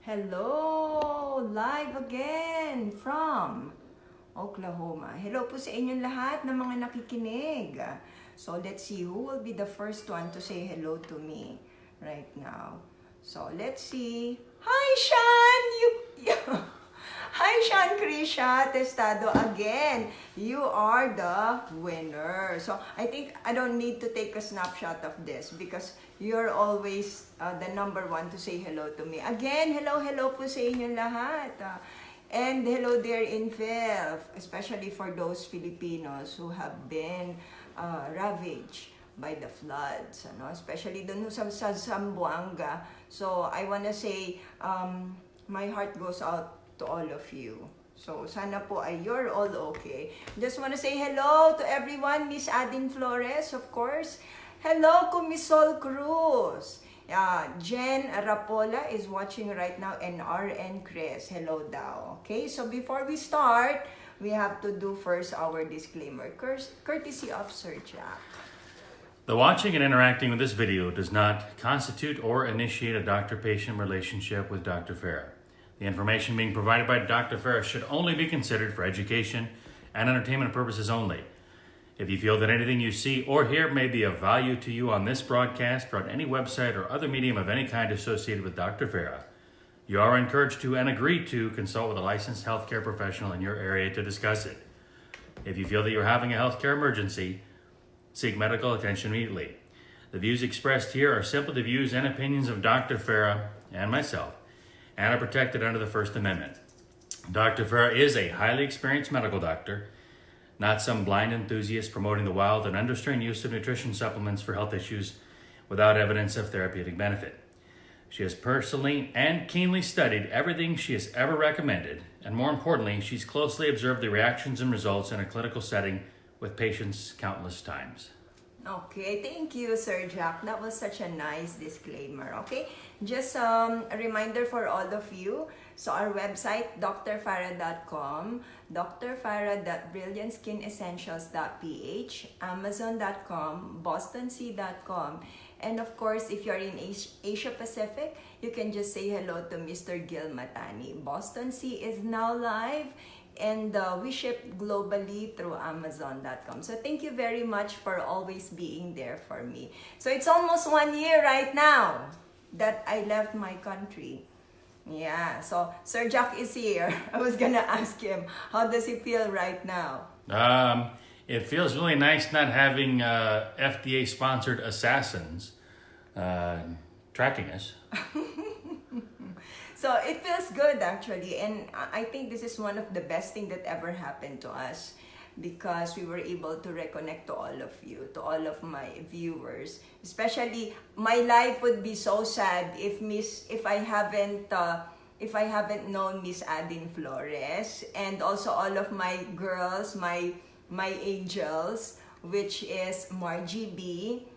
Hello! Live again from Oklahoma. Hello po sa inyong lahat ng mga nakikinig. So, let's see who will be the first one to say hello to me right now. So, let's see. Hi, Sean! Hi, Sean Krisha Testado again. You are the winner. So, I think I don't need to take a snapshot of this because you're always the number one to say hello to me. Again, hello po sa inyong lahat. And hello there in Phil, especially for those Filipinos who have been ravaged by the floods, especially dun sa Zamboanga. So, I wanna say, my heart goes out to all of you. So, sana po ay you're all okay. Just wanna say hello to everyone. Miss Adin Flores, of course. Hello, Kumisol Cruz. Jen Rapola is watching right now, and RN Chris. Hello daw. Okay, so before we start, we have to do first our disclaimer. Courtesy of Sir Jack. The watching and interacting with this video does not constitute or initiate a doctor-patient relationship with Dr. Farrah. The information being provided by Dr. Farrah should only be considered for education and entertainment purposes only. If you feel that anything you see or hear may be of value to you on this broadcast or on any website or other medium of any kind associated with Dr. Farrah, you are encouraged to and agree to consult with a licensed healthcare professional in your area to discuss it. If you feel that you're having a healthcare emergency, seek medical attention immediately. The views expressed here are simply the views and opinions of Dr. Farrah and myself, and are protected under the First Amendment. Dr. Farrah is a highly experienced medical doctor, not some blind enthusiast promoting the wild and unrestrained use of nutrition supplements for health issues without evidence of therapeutic benefit. She has personally and keenly studied everything she has ever recommended, and more importantly, she's closely observed the reactions and results in a clinical setting with patients countless times. Okay, thank you, Sir Jack. That was such a nice disclaimer, okay? Just a reminder for all of you. So our website, drfarrah.com, drfarrah.brilliantskinessentials.ph, amazon.com, bostonsea.com, and of course, if you're in Asia Pacific, you can just say hello to Mr. Gil Matani. Boston Sea is now live, and we ship globally through Amazon.com. So thank you very much for always being there for me. So it's almost 1 year right now that I left my country. Yeah, so Sir Jack is here. I was gonna ask him, how does he feel right now? It feels really nice not having FDA-sponsored assassins tracking us. So it feels good actually, and I think this is one of the best things that ever happened to us because we were able to reconnect to all of you, to all of my viewers. Especially, my life would be so sad if I haven't known Miss Adin Flores, and also all of my girls, my angels, which is Margie B,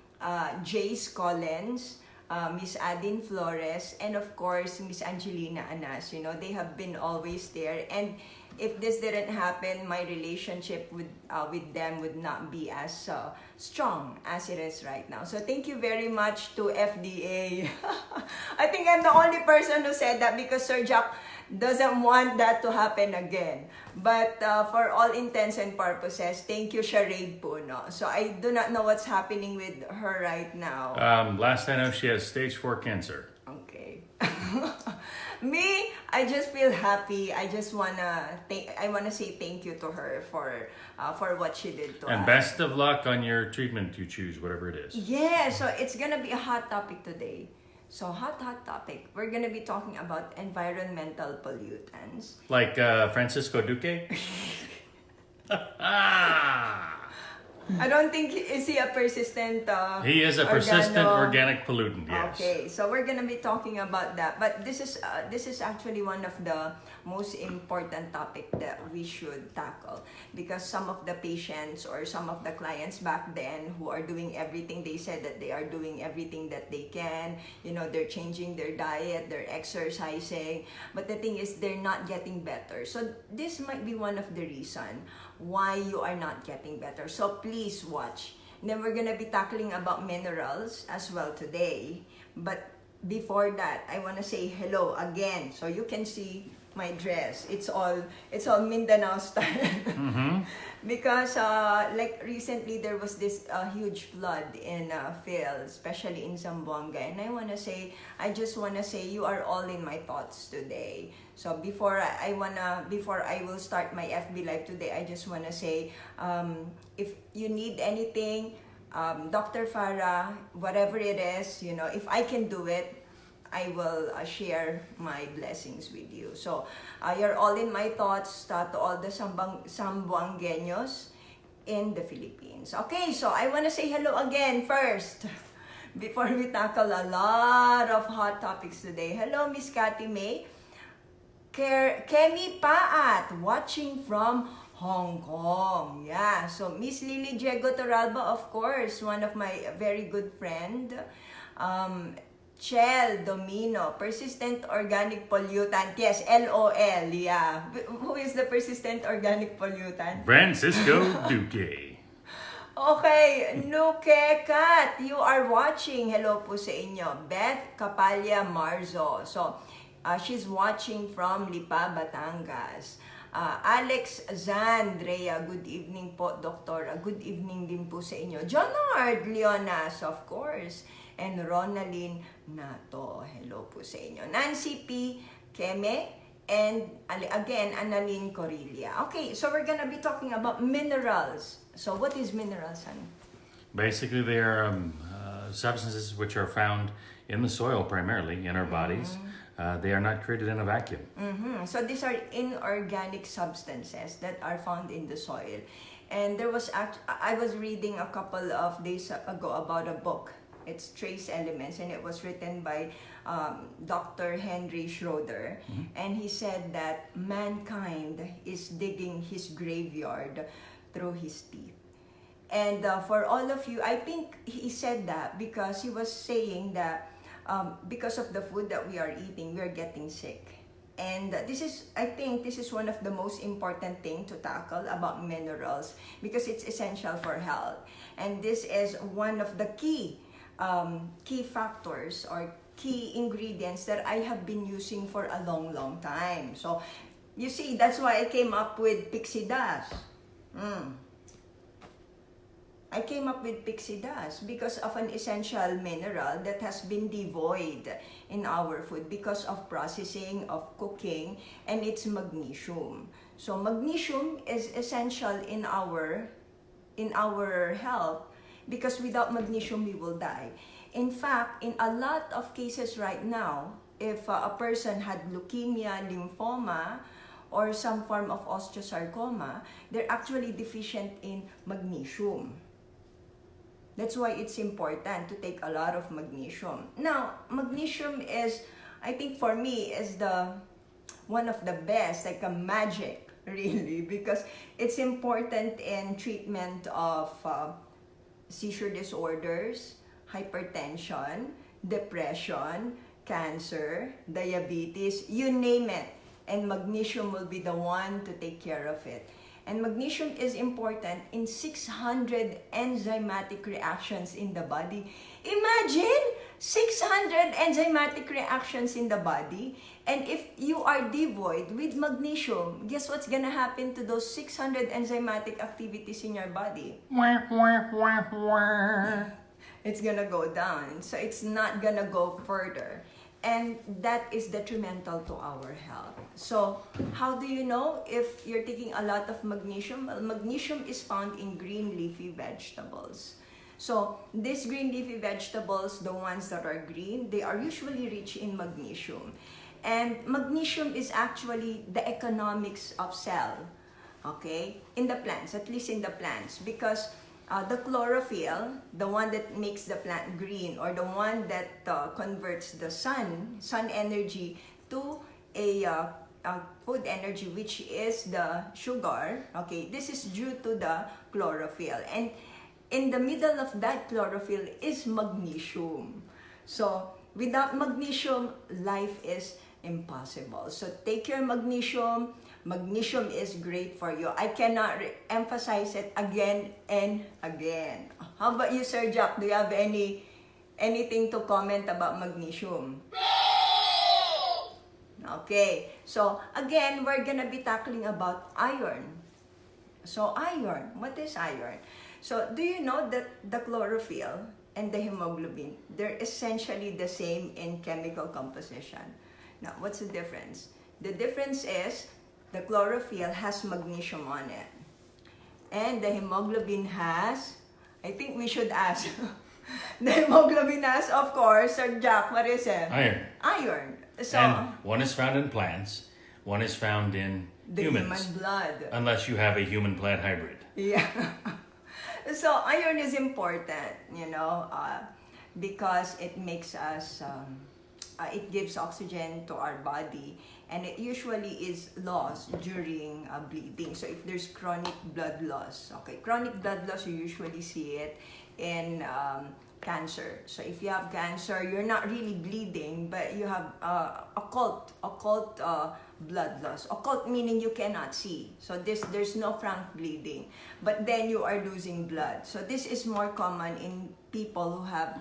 Jace Collins, Miss Adin Flores, and of course Miss Angelina Anas. They have been always there, and if this didn't happen, my relationship with them would not be as strong as it is right now. So thank you very much to FDA. I think I'm the only person who said that because Sir Jack doesn't want that to happen again. But for all intents and purposes, thank you, Sharade Puno. So I do not know what's happening with her right now. Last I know, she has stage 4 cancer. Okay. Me, I just feel happy. I wanna say thank you to her for what she did to us. And best of luck on your treatment you choose, whatever it is. Yeah, so it's gonna be a hot topic today. So hot topic. We're gonna be talking about environmental pollutants. Like Francisco Duque? I don't think is he a persistent he is a persistent organic pollutant, yes. Okay, so we're gonna be talking about that. But this is actually one of the most important topic that we should tackle because some of the patients or some of the clients back then who are doing everything, they said that they are doing everything that they can. They're changing their diet, they're exercising, but the thing is they're not getting better. So this might be one of the reason why you are not getting better. So please watch. And then we're gonna be tackling about minerals as well today. But before that, I want to say hello again. So you can see my dress. It's all Mindanao style. Because like recently there was this huge flood in Phil, especially in Zamboanga, and I just wanna say you are all in my thoughts today. So before I will start my FB live today, I just wanna say if you need anything, Dr. Farrah, whatever it is, if I can do it, I will share my blessings with you. So, you're all in my thoughts to all the Sambuangueños in the Philippines. Okay, so I want to say hello again first before we tackle a lot of hot topics today. Hello, Miss Cathy May. Kemi Paat, watching from Hong Kong. Yeah, so Miss Lily Diego Toralba, of course, one of my very good friend. Chel Domino, persistent organic pollutant. Yes, LOL, yeah. Who is the persistent organic pollutant? Francisco Duque. Okay, Nuke Kat, you are watching. Hello po sa inyo. Beth Capalla Marzo. So, she's watching from Lipa, Batangas. Alex Zandrea, good evening po, Doktor. Good evening din po sa inyo. Jonard Leonas, of course. And Ronaldin Nato. Hello po sa inyo. Nancy P. Keme. And again, Annalyn Corilla. Okay, so we're gonna be talking about minerals. So what is minerals, honey? Basically, they are substances which are found in the soil primarily in our bodies. They are not created in a vacuum. So these are inorganic substances that are found in the soil. And I was reading a couple of days ago about a book. It's Trace Elements, and it was written by Dr. Henry Schroeder. And he said that mankind is digging his graveyard through his teeth. And for all of you, I think he said that because he was saying that because of the food that we are eating, we are getting sick. And I think this is one of the most important thing to tackle about minerals because it's essential for health. And this is one of the key factors or key ingredients that I have been using for a long time. So, you see, that's why I came up with pixie dust. I came up with pixie dust because of an essential mineral that has been devoid in our food because of processing, of cooking, and it's magnesium. So, magnesium is essential in our health because without magnesium, we will die. In fact, in a lot of cases right now, if a person had leukemia, lymphoma, or some form of osteosarcoma, they're actually deficient in magnesium. That's why it's important to take a lot of magnesium. Now, magnesium is, I think for me, is one of the best, like a magic, really, because it's important in treatment of seizure disorders, hypertension, depression, cancer, diabetes, you name it. And magnesium will be the one to take care of it. And magnesium is important in 600 enzymatic reactions in the body. Imagine 600 enzymatic reactions in the body. And if you are devoid with magnesium, guess what's gonna happen to those 600 enzymatic activities in your body? It's gonna go down. So it's not gonna go further. And that is detrimental to our health. So, how do you know if you're taking a lot of magnesium? Well, magnesium is found in green leafy vegetables. So, these green leafy vegetables, the ones that are green, they are usually rich in magnesium. And magnesium is actually the economics of cell, okay? In the plants, at least in the plants, because the chlorophyll, the one that makes the plant green, or the one that converts the sun energy to a food energy, which is the sugar, okay, this is due to the chlorophyll. And in the middle of that chlorophyll is magnesium. So, without magnesium, life is impossible. So, take your magnesium. Magnesium is great for you. I cannot emphasize it again and again. How about you, Sir Jack? Do you have any anything to comment about magnesium? Okay, so again, we're gonna be tackling about iron. So iron, what is iron? So do you know that the chlorophyll and the hemoglobin, they're essentially the same in chemical composition. Now, what's the difference? The difference is the chlorophyll has magnesium on it. And the hemoglobin has, I think we should ask, the hemoglobin has, of course, Sir Jack, what is it? Iron. Iron. So, And one is found in plants, one is found in the humans. human blood. Unless you have a human-plant hybrid. Yeah. So iron is important, because it makes us, it gives oxygen to our body, and it usually is lost during bleeding. So if there's chronic blood loss, chronic blood loss, you usually see it in cancer. So if you have cancer, you're not really bleeding, but you have occult blood loss. Occult meaning you cannot see. So there's no frank bleeding, but then you are losing blood. So this is more common in people who have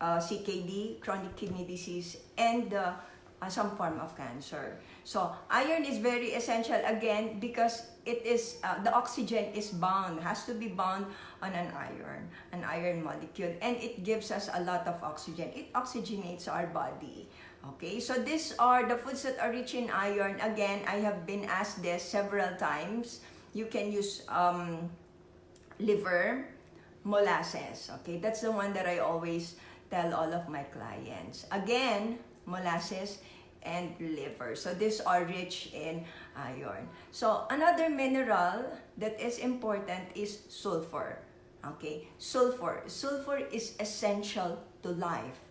CKD, chronic kidney disease, and some form of cancer. So iron is very essential again because it is the oxygen is bound, has to be bound on an iron molecule, and it gives us a lot of oxygen. It oxygenates our body. Okay, so these are the foods that are rich in iron. Again, I have been asked this several times. You can use liver, molasses. Okay, that's the one that I always tell all of my clients. Again, molasses and liver. So these are rich in iron. So another mineral that is important is sulfur. Okay, sulfur. Sulfur is essential to life.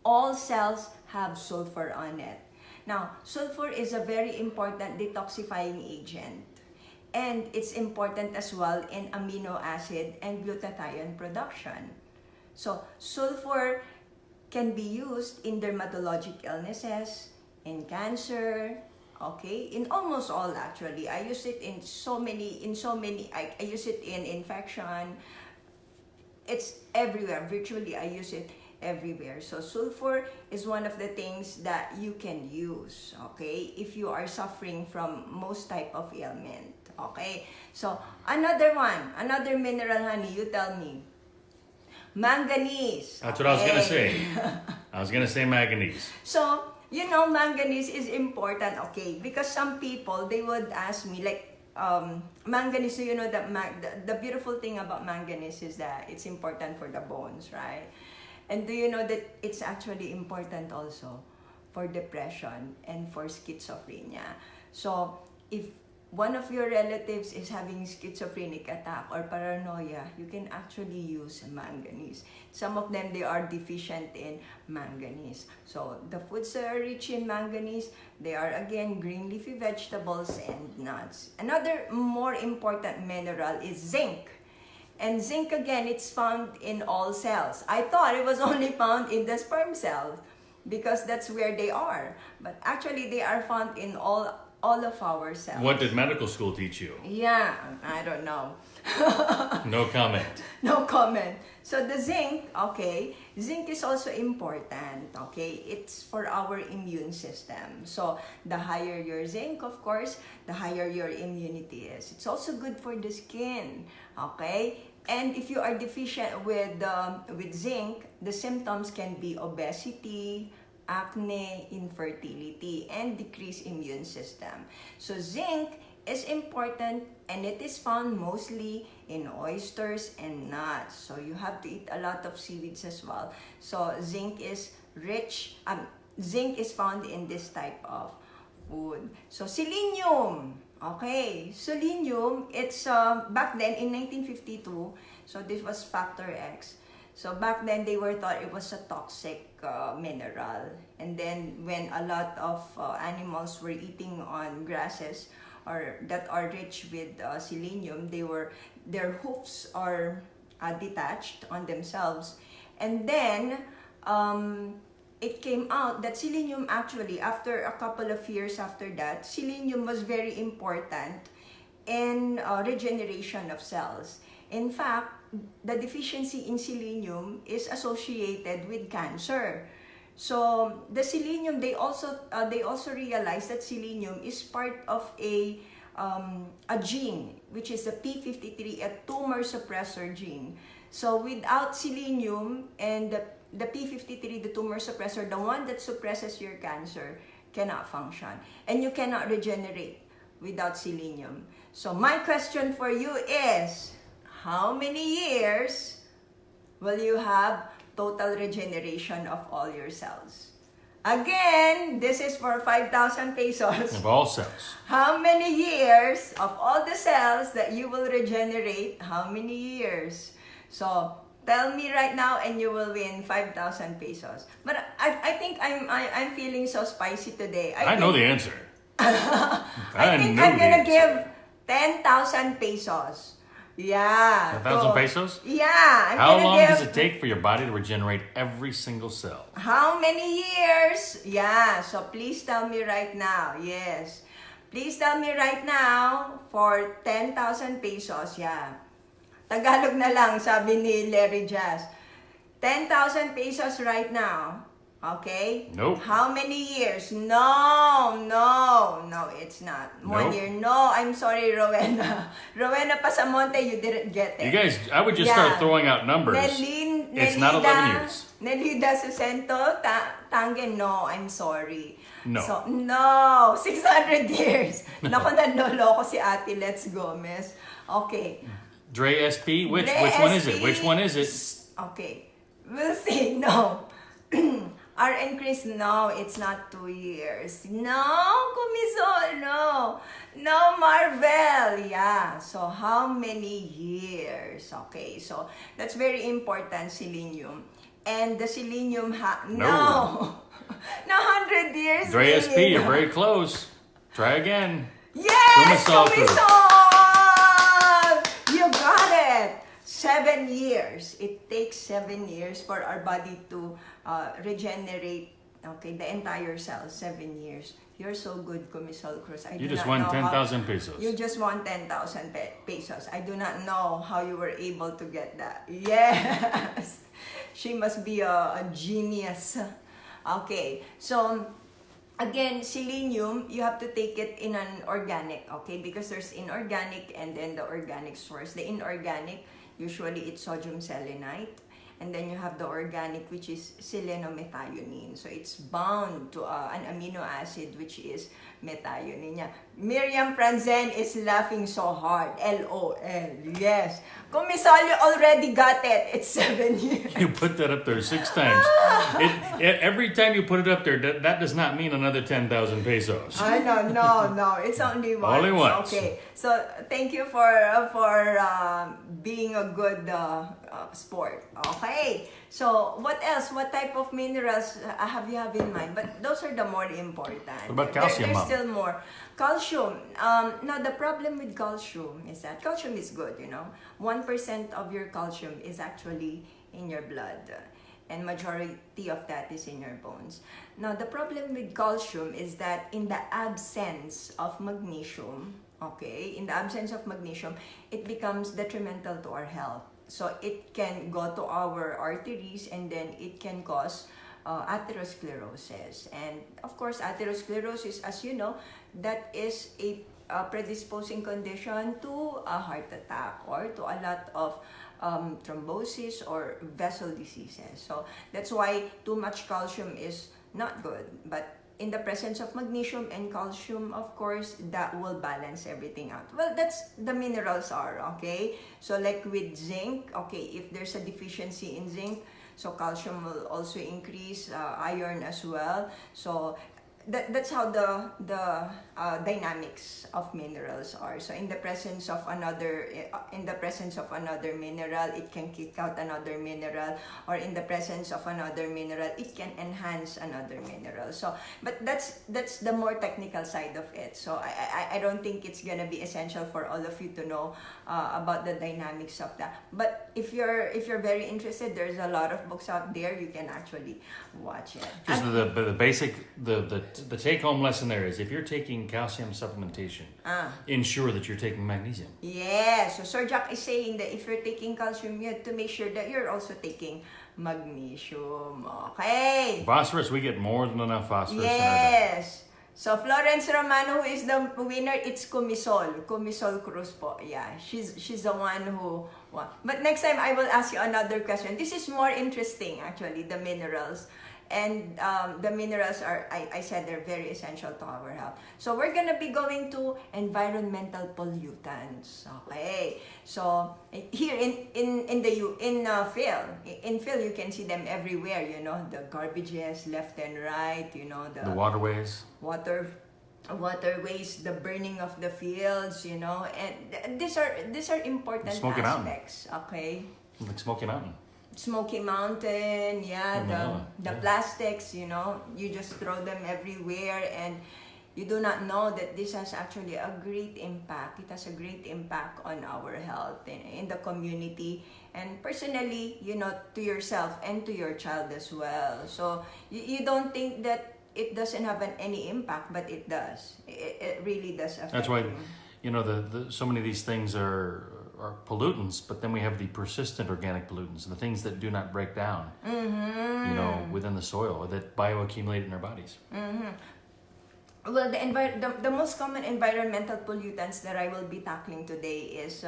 All cells have sulfur on it. Now, sulfur is a very important detoxifying agent. And it's important as well in amino acid and glutathione production. So, sulfur can be used in dermatologic illnesses, in cancer, okay, in almost all actually. I use it in so many, I use it in infection. It's everywhere, virtually I use it everywhere. So sulfur is one of the things that you can use, okay, if you are suffering from most type of ailment, okay. So another mineral, honey, you tell me. Manganese. That's what I was going to say. I was going to say manganese. So, manganese is important, okay, because some people, they would ask me, like, manganese, so that the beautiful thing about manganese is that it's important for the bones, right? And do you know that it's actually important also for depression and for schizophrenia? So, if one of your relatives is having schizophrenic attack or paranoia, you can actually use manganese. Some of them, they are deficient in manganese. So the foods that are rich in manganese, they are again green leafy vegetables and nuts. Another more important mineral is zinc. And zinc, again, it's found in all cells. I thought it was only found in the sperm cells because that's where they are. But actually, they are found in all of our cells. What did medical school teach you? Yeah, I don't know. No comment. No comment. So the zinc, okay, zinc is also important, okay? It's for our immune system. So the higher your zinc, of course, the higher your immunity is. It's also good for the skin, okay? And if you are deficient with zinc, the symptoms can be obesity, acne, infertility, and decreased immune system. So zinc is important, and it is found mostly in oysters and nuts. So you have to eat a lot of seaweeds as well. So zinc is rich. Zinc is found in this type of food. So selenium. Okay, selenium, it's back then in 1952. So this was factor X. So back then, they were thought it was a toxic mineral. And then when a lot of animals were eating on grasses or that are rich with selenium, their hoofs are detached on themselves. And then it came out that selenium actually, after a couple of years after that, selenium was very important in regeneration of cells. In fact, the deficiency in selenium is associated with cancer. So the selenium, they also realize that selenium is part of a gene, which is the P53, a tumor suppressor gene. So without selenium and the P53, the tumor suppressor, the one that suppresses your cancer, cannot function. And you cannot regenerate without selenium. So my question for you is, how many years will you have total regeneration of all your cells? Again, this is for 5,000 pesos. Of all cells. How many years of all the cells that you will regenerate? How many years? So tell me right now, and you will win 5,000 pesos. But I think I'm feeling so spicy today. I know the answer. I think I'm gonna give 10,000 pesos. Yeah. 10,000 pesos? Yeah. How long does it take for your body to regenerate every single cell? How many years? Yeah. So please tell me right now. Yes. Please tell me right now for 10,000 pesos. Yeah. Tagalog na lang, sabi ni Larry Jazz. 10,000 pesos right now. Okay? Nope. How many years? No, it's not. 1 year. No, I'm sorry, Rowena. Rowena Pasamonte, you didn't get it. You guys, I would just start throwing out numbers. It's not 11 years. Nelida Susento, Tangen, no, I'm sorry. No. So, no, 600 years. Naku, nanloloko si Ate Let's Gomez. Okay. Dre SP? Which Dre one is SP? it? Which one is it? Okay. We'll see. No. RN Chris, no, it's not 2 years. No, Kumisol, no. No, Marvel. Yeah. So, how many years? Okay. So, that's very important, selenium. And the selenium, no. No, 100 years. Dre SP, you're very close. Try again. Yes, Kumisol. You got it. 7 years. It takes 7 years for our body to regenerate, okay, the entire cell. 7 years. You're so good, Kumisol Cruz. You just won 10,000 pesos. You just won 10,000 pesos. I do not know how you were able to get that. Yes. She must be a genius. Okay. So, again, selenium, you have to take it in an organic, okay? Because there's inorganic and then the organic source. The inorganic, usually it's sodium selenite. And then you have the organic, which is selenomethionine. So it's bound to an amino acid, which is methionine. Miriam Franzen is laughing so hard. LOL. Yes. Kumisol, you already got it. It's 7 years. You put that up there 6 times. Every time you put it up there, that does not mean another 10,000 pesos. No. It's only once. Only once. Okay. So thank you for being a good sport. Okay. So what else? What type of minerals have you in mind? But those are the more important. What about calcium, There's Mom? still more. Calcium. Now the problem with calcium is that calcium is good. 1% of your calcium is actually in your blood. And majority of that is in your bones. Now, the problem with calcium is that in the absence of magnesium, it becomes detrimental to our health. So, it can go to our arteries and then it can cause atherosclerosis. And, of course, atherosclerosis, as you know, that is a predisposing condition to a heart attack or to a lot of thrombosis or vessel diseases. So that's why too much calcium is not good. But in the presence of magnesium and calcium, of course, that will balance everything out. Well, that's the minerals are, okay? So like with zinc, okay, if there's a deficiency in zinc, so calcium will also increase, iron as well. So that's how the dynamics of minerals are. So in the presence of another mineral, it can kick out another mineral, or in the presence of another mineral, it can enhance another mineral. So, but that's the more technical side of it. So I don't think it's gonna be essential for all of you to know about the dynamics of that. But if you're very interested, there's a lot of books out there. You can actually watch it. Just the basic, the the take-home lesson there is if you're taking calcium supplementation, ensure that you're taking magnesium. Yes. So Sir Jack is saying that if you're taking calcium, you have to make sure that you're also taking magnesium. Okay. Phosphorus, we get more than enough phosphorus in our diet. Yes. So Florence Romano, who is the winner, it's Kumisol. Kumisol Cruz po. Yeah, she's the one who won. But next time I will ask you another question. This is more interesting actually, the minerals. And the minerals are, I said, they're very essential to our health. So we're gonna be going to environmental pollutants. Okay. So here in Phil, you can see them everywhere. You know, the garbages left and right. You know, The waterways. waterways, the burning of the fields. You know, and these are important Smoky Mountain. aspects. Okay. Like Smoky Mountain. Smoky Mountain, yeah, the Yeah. plastics, you know, you just throw them everywhere, and you do not know that this has actually a great impact. It has a great impact on our health in the community, and personally, you know, to yourself and to your child as well. So you don't think that it doesn't have any impact, but it does. It really does affect That's why, you. you know, the so many of these things are pollutants, but then we have the persistent organic pollutants, the things that do not break down, you know, within the soil, that bioaccumulate in our bodies. Well, the most common environmental pollutants that I will be tackling today is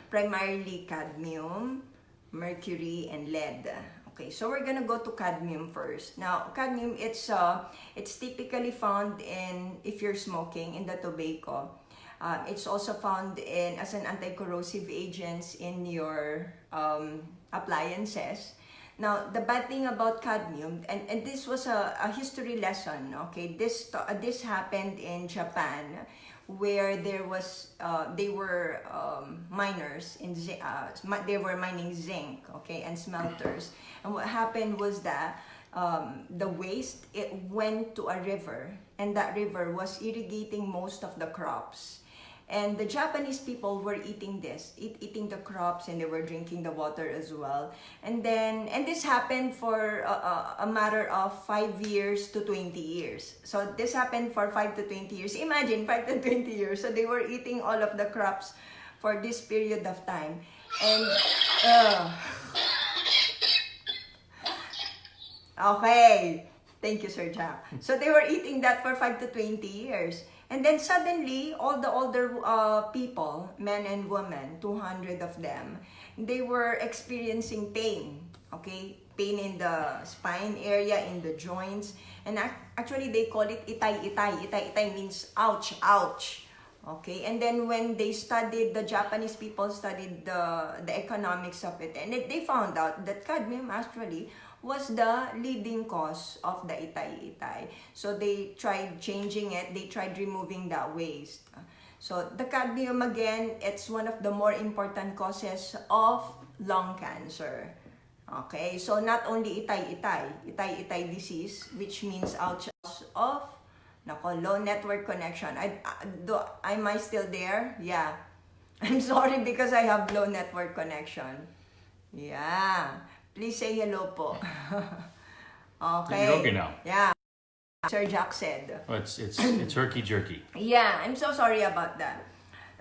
primarily cadmium, mercury, and lead. Okay, so we're gonna go to cadmium first. Now, cadmium, it's typically found if you're smoking, in the tobacco. It's also found as an anti-corrosive agents in your appliances. Now, the bad thing about cadmium, and this was a history lesson, okay? This happened in Japan, where they were miners they were mining zinc, okay, and smelters. And what happened was that the waste, it went to a river, and that river was irrigating most of the crops. And the Japanese people were eating eating the crops, and they were drinking the water as well. And this happened for a matter of 5 years to 20 years. So this happened for 5 to 20 years. Imagine 5 to 20 years. So they were eating all of the crops for this period of time. And okay. Thank you, Sir Jack. So they were eating that for 5 to 20 years. And then suddenly, all the older people, men and women, 200 of them, they were experiencing pain, okay? Pain in the spine area, in the joints. And actually, they call it itay-itay. Itay-itay means ouch, ouch. Okay? And then when they studied, the Japanese people studied the economics of it, and they found out that cadmium actually was the leading cause of the itay-itay. So they tried changing it, they tried removing that waste. So the cadmium, again, it's one of the more important causes of lung cancer. Okay, so not only itay-itay disease, which means ouch of low network connection. Am I still there? Yeah. I'm sorry because I have low network connection. Yeah. Please say hello po. Okay. You're okay now. Yeah. Sir Jack said. Oh, it's herky-jerky. Yeah, I'm so sorry about that.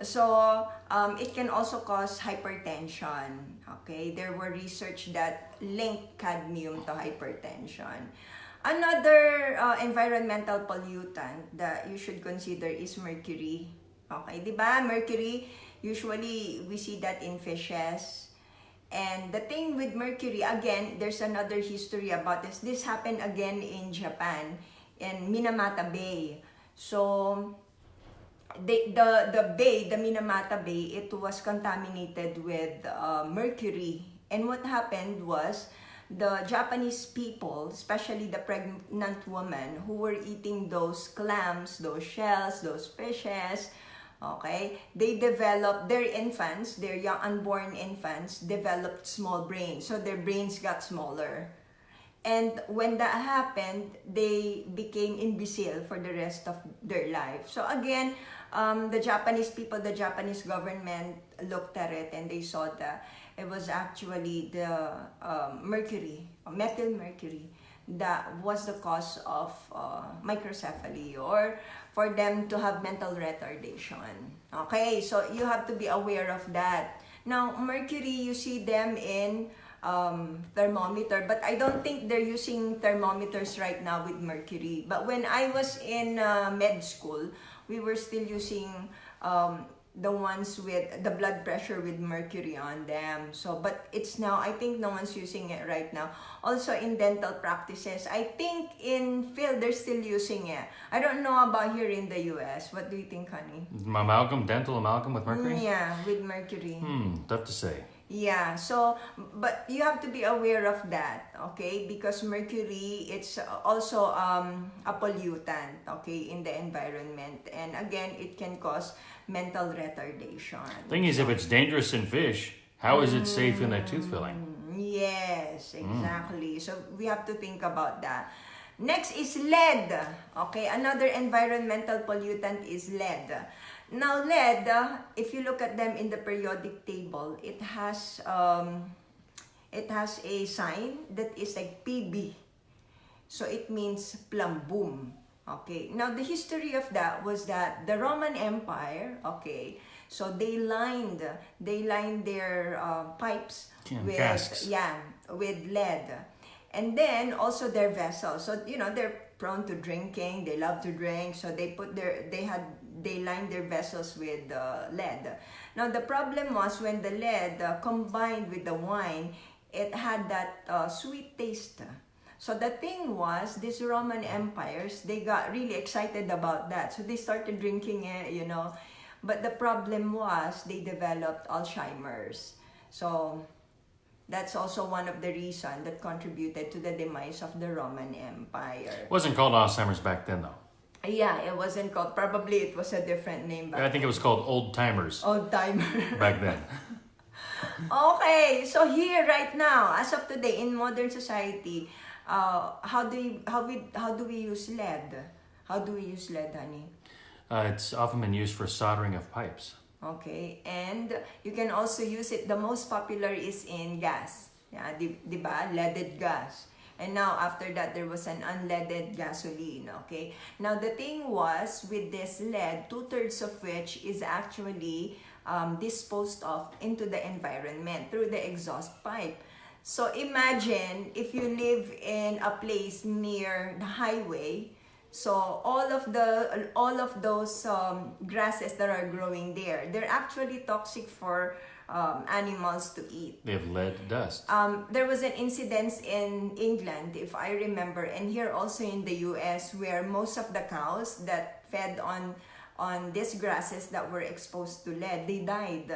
So, it can also cause hypertension. Okay, there were research that linked cadmium to hypertension. Another environmental pollutant that you should consider is mercury. Okay, di ba? Mercury, usually we see that in fishes. And the thing with mercury, again, there's another history about this. This happened again in Japan, in Minamata Bay. So, the bay, the Minamata Bay, it was contaminated with mercury. And what happened was, the Japanese people, especially the pregnant women who were eating those clams, those shells, those fishes, okay, they developed, their infants, their young unborn infants, developed small brains. So their brains got smaller. And when that happened, they became imbecile for the rest of their life. So again, the Japanese people, the Japanese government looked at it, and they saw that it was actually the mercury, methyl mercury, that was the cause of microcephaly or for them to have mental retardation. Okay, so you have to be aware of that. Now, mercury, you see them in thermometer, but I don't think they're using thermometers right now with mercury. But when I was in med school, we were still using the ones with the blood pressure with mercury on them. So, but it's now, I think no one's using it right now. Also in dental practices, I think in Phil, they're still using it. I don't know about here in the US. What do you think, honey? Amalgam, dental amalgam with mercury? Yeah, with mercury. Tough to say. Yeah, so, but you have to be aware of that, okay? Because mercury, it's also a pollutant, okay, in the environment. And again, it can cause mental retardation. Thing is, if it's dangerous in fish, how is it safe in a tooth filling? Yes, exactly. So we have to think about that. Next is lead. Okay, another environmental pollutant is lead. Now lead, if you look at them in the periodic table, it has a sign that is like PB. So it means plumbum. Okay. Now the history of that was that the Roman Empire, okay, so they lined their pipes with casks. with lead. And then also their vessels. So they're prone to drinking, they love to drink, so they lined their vessels with lead. Now the problem was when the lead combined with the wine, it had that sweet taste. So the thing was, these Roman empires, they got really excited about that. So they started drinking it, But the problem was they developed Alzheimer's. So that's also one of the reasons that contributed to the demise of the Roman Empire. It wasn't called Alzheimer's back then, though. Yeah, it wasn't called. Probably it was a different name back I think it was called Old Timers Old timer. back then. Okay, so here right now, as of today, in modern society, how do we use lead? How do we use lead, honey? It's often been used for soldering of pipes. Okay, and you can also use it. The most popular is in gas. Yeah, di ba? Leaded gas. And now after that, there was an unleaded gasoline. Okay. Now the thing was with this lead, 2/3 of which is actually disposed of into the environment through the exhaust pipe. So imagine if you live in a place near the highway. So all of those grasses that are growing there, they're actually toxic for animals to eat. They have lead dust. There was an incident in England, if I remember, and here also in the US, where most of the cows that fed on these grasses that were exposed to lead, they died.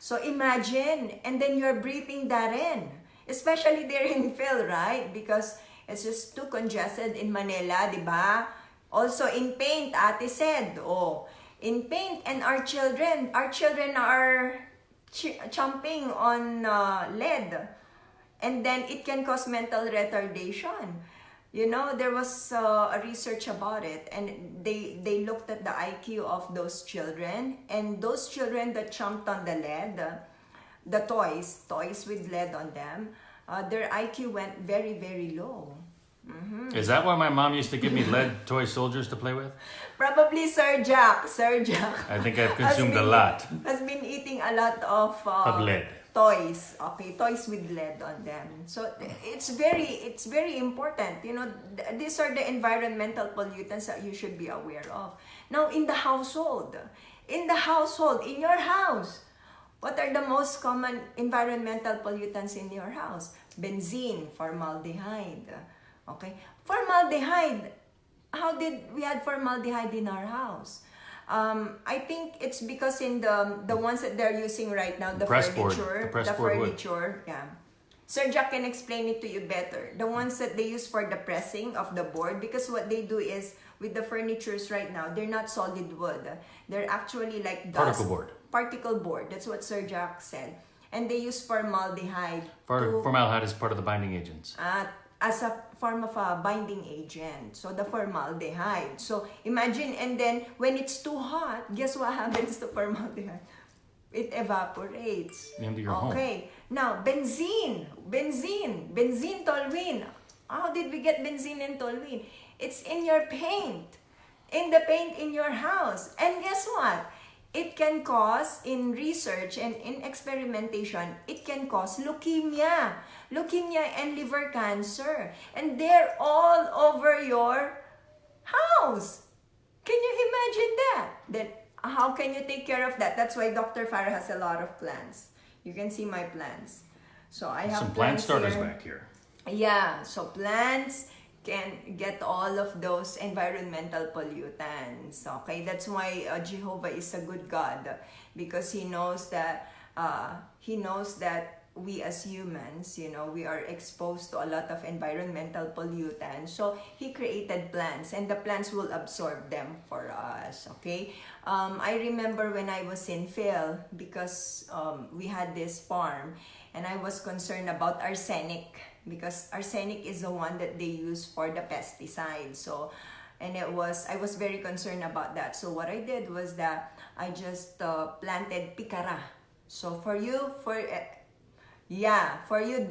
So imagine, and then you're breathing that in, especially there in Phil, right? Because it's just too congested in Manila, di ba? Also in paint, Ate said, in paint, and our children are chomping on lead, and then it can cause mental retardation. There was a research about it, and they looked at the IQ of those children, and those children that chomped on the lead, the toys with lead on them, their IQ went very, very low. Mm-hmm. Is that why my mom used to give me lead toy soldiers to play with? Probably Sir Jack. I think I've consumed a lot. Has been eating a lot of lead. Toys. Okay, toys with lead on them. So it's very important. These are the environmental pollutants that you should be aware of. Now in your house, what are the most common environmental pollutants in your house? Benzene, formaldehyde. Okay, formaldehyde. How did we had formaldehyde in our house? I think it's because in the ones that they're using right now, the furniture, yeah. Sir Jack can explain it to you better. The ones that they use for the pressing of the board, because what they do is with the furnitures right now, they're not solid wood. They're actually like dust. Particle board. That's what Sir Jack said. And they use formaldehyde. Formaldehyde is part of the binding agents. As a form of a binding agent. So the formaldehyde. So imagine, and then when it's too hot, guess what happens to formaldehyde? It evaporates. Into your home. Okay. Now, benzene toluene. How did we get benzene and toluene? It's in your paint. In the paint in your house. And guess what? It can cause, in research and in experimentation, it can cause leukemia. Leukemia and liver cancer. And they're all over your house. Can you imagine that? Then how can you take care of that? That's why Dr. Farrah has a lot of plants. You can see my plants. So I have Some plant starters here. back here. Yeah, so plants can get all of those environmental pollutants. Okay, that's why Jehovah is a good God, because He knows that we as humans, we are exposed to a lot of environmental pollutants. So He created plants, and the plants will absorb them for us. Okay, I remember when I was in Phil, because we had this farm, and I was concerned about arsenic, because arsenic is the one that they use for the pesticides. So, and I was very concerned about that. So what I did was that I just planted picara. So for you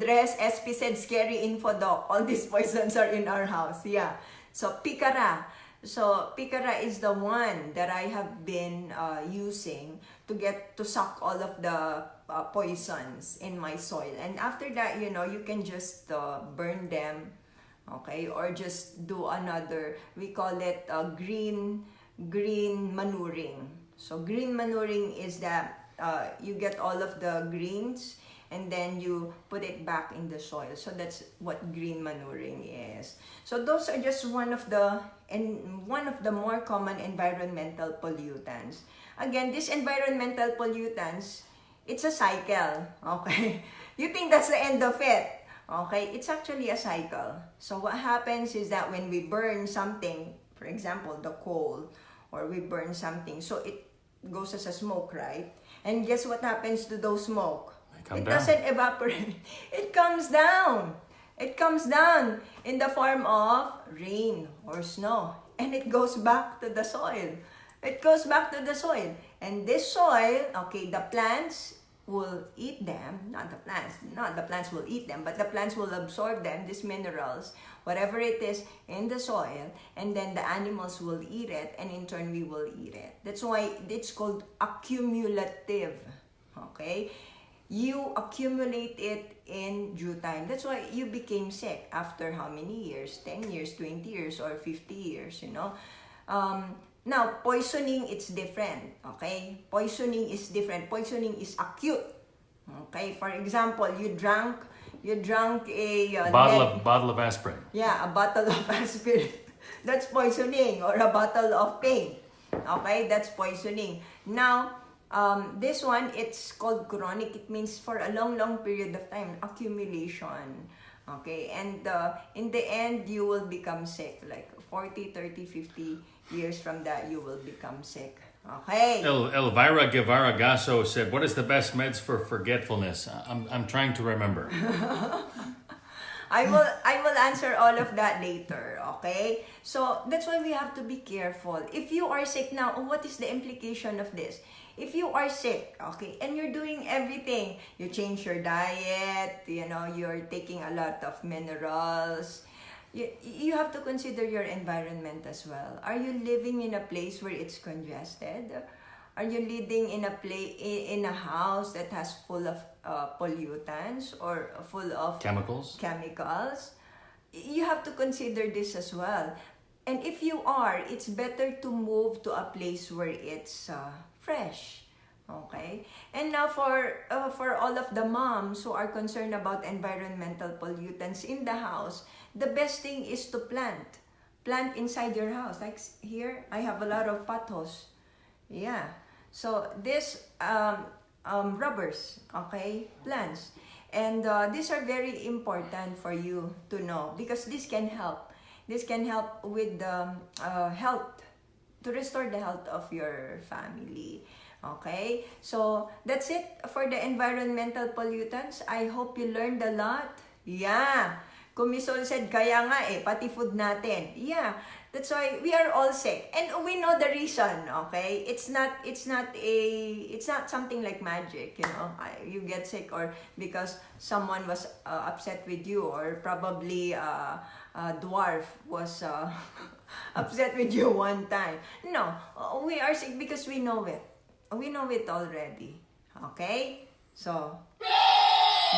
Dress, SP said scary info doc. All these poisons are in our house. Yeah. So picara. So picara is the one that I have been using to suck all of the poisons in my soil. And after that, you can just burn them, okay, or just do another. We call it green manuring. So green manuring is that you get all of the greens and then you put it back in the soil. So that's what green manuring is. So those are just one of the more common environmental pollutants. Again, these environmental pollutants, it's a cycle, okay? You think that's the end of it, okay? It's actually a cycle. So what happens is that when we burn something, for example, the coal, or we burn something, so it goes as a smoke, right? And guess what happens to those smoke? It doesn't evaporate. It comes down. It comes down in the form of rain or snow. And it goes back to the soil. It goes back to the soil. And this soil, okay, the plants will eat them. Not the plants will eat them, but the plants will absorb them, these minerals, whatever it is in the soil. And then the animals will eat it, and in turn we will eat it. That's why it's called accumulative. Okay? You accumulate it in due time. That's why you became sick after how many years? 10 years, 20 years, or 50 years, Now, poisoning, it's different, okay? Poisoning is different. Poisoning is acute, okay? For example, you drank a bottle of aspirin. Yeah, a bottle of aspirin. That's poisoning. Or a bottle of paint, okay? That's poisoning. Now, this one, it's called chronic. It means for a long period of time, accumulation. Okay, and in the end, you will become sick. Like 40, 30, 50 years from that, you will become sick. Okay. Elvira Guevara Gasso said, "What is the best meds for forgetfulness?" I'm trying to remember. I will answer all of that later, okay? So that's why we have to be careful. If you are sick now, what is the implication of this? If you are sick, okay, and you're doing everything, you change your diet, you're taking a lot of minerals, you have to consider your environment as well. Are you living in a place where it's congested? Are you living in a house that has full of pollutants or full of chemicals? You have to consider this as well. And if you are, it's better to move to a place where it's fresh. Okay? And now for all of the moms who are concerned about environmental pollutants in the house, the best thing is to plant. Plant inside your house. Like here, I have a lot of pothos. Yeah. So this rubbers, okay, plants. And these are very important for you to know, because this can help. This can help with the health, to restore the health of your family. Okay? So, that's it for the environmental pollutants. I hope you learned a lot. Yeah. Kumisol said, kaya nga pati food natin. Yeah. That's why we are all sick, and we know the reason. Okay, it's not something like magic. You get sick or because someone was upset with you, or probably dwarf was upset with you one time. No, we are sick because we know it. We know it already. Okay, so.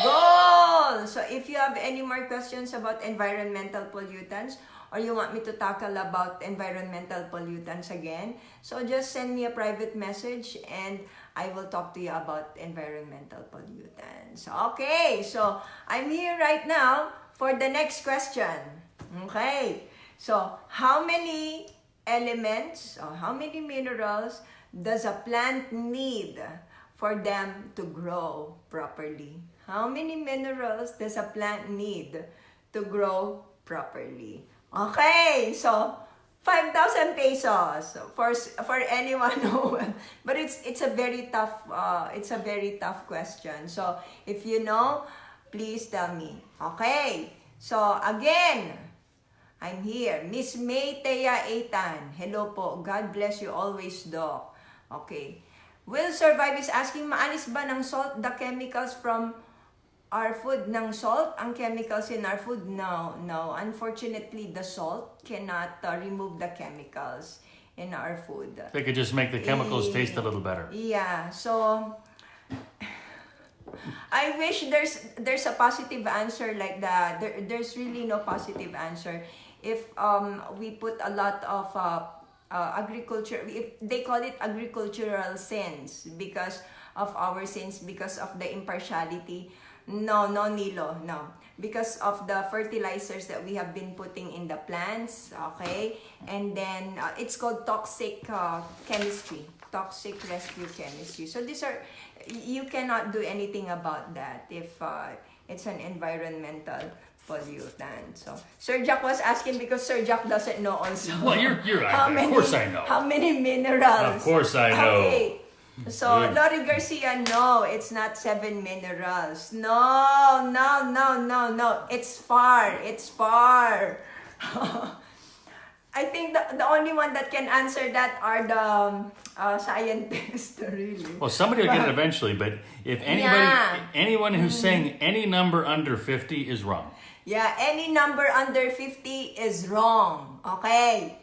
Goal! So if you have any more questions about environmental pollutants, or you want me to tackle about environmental pollutants again, so just send me a private message and I will talk to you about environmental pollutants. Okay, so I'm here right now for the next question. Okay, so how many elements or how many minerals does a plant need for them to grow properly? How many minerals does a plant need to grow properly? Okay, so 5,000 pesos for anyone who, but it's a very tough question. So if you know, please tell me. Okay, so again, I'm here, Miss May Thea Eitan. Hello po, God bless you always, Doc. Okay, Will Survive is asking, maalis ba ng salt the chemicals from our food? Ng salt ang chemicals in our food? No. Unfortunately, the salt cannot remove the chemicals in our food. They could just make the chemicals taste a little better. Yeah, so I wish there's a positive answer like that. There's really no positive answer. If we put a lot of agriculture, if they call it agricultural sins because of our sins, because of the impartiality. No, Nilo, no. Because of the fertilizers that we have been putting in the plants, okay? And then, it's called toxic chemistry, toxic rescue chemistry. So these are, you cannot do anything about that if it's an environmental pollutant. So, Sir Jack was asking because Sir Jack doesn't know also. Well, you're right. Of course I know. How many minerals? Of course I know. Okay. So, Lori Garcia, no, it's not 7 minerals. No. It's far. I think the only one that can answer that are the scientists, really. Well, somebody will get it eventually, but if anyone who's saying any number under 50 is wrong. Yeah, any number under 50 is wrong. Okay.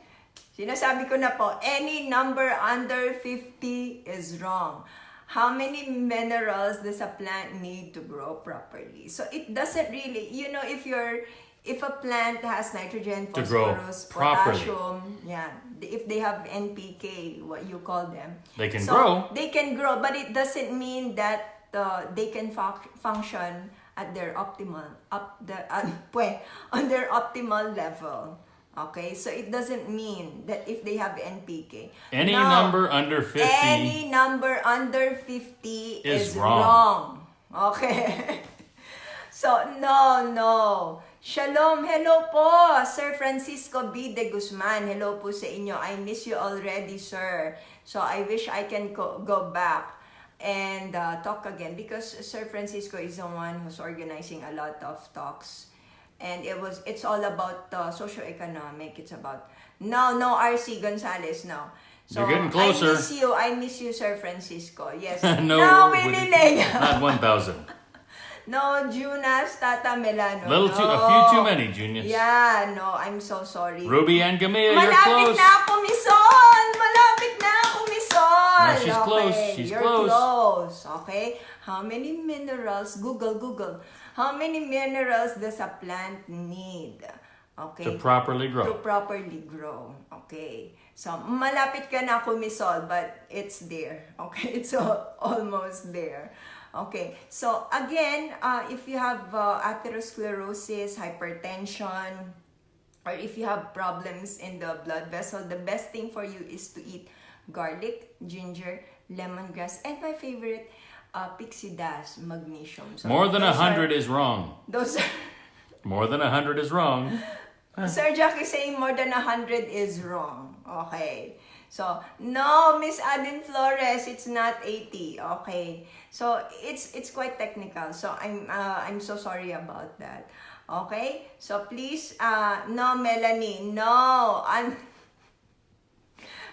Sinasabi ko na po, any number under 50 is wrong. How many minerals does a plant need to grow properly? So it doesn't really, if a plant has nitrogen, phosphorus, potassium, if they have NPK, what you call them, they can grow. They can grow, but it doesn't mean that they can function at their optimal on their optimal level. Okay, so it doesn't mean that if they have NPK. Any number under 50. Any number under 50 is wrong. Okay. So, no. Shalom. Hello po, Sir Francisco B. de Guzman. Hello po sa inyo. I miss you already, sir. So, I wish I can go back and talk again because Sir Francisco is the one who's organizing a lot of talks. And it's all about socio-economic. It's about no RC Gonzalez, no. So you're getting closer. I miss you, Sir Francisco. Yes. No, Willie not 1,000. No, Junas, Tata Melano. A few too many, Junius. Yeah, no, I'm so sorry. Ruby and Gamea, you're Malapit close. na ako, Mison! No, she's close. She's close. Okay. How many minerals? Google. How many minerals does a plant need? Okay. To properly grow. Okay. So, malapit ka na kumisol, but it's there. Okay. It's almost there. Okay. So, again, if you have atherosclerosis, hypertension, or if you have problems in the blood vessel, the best thing for you is to eat garlic, ginger, lemongrass, and my favorite, pixie dust, magnesium. So more than 100 is wrong. Those are more than 100 is wrong. Sir Jack is saying more than 100 is wrong. Okay. So, no, Miss Aden Flores, it's not 80. Okay. So, it's quite technical. So, I'm so sorry about that. Okay? So please, no, Melanie, no.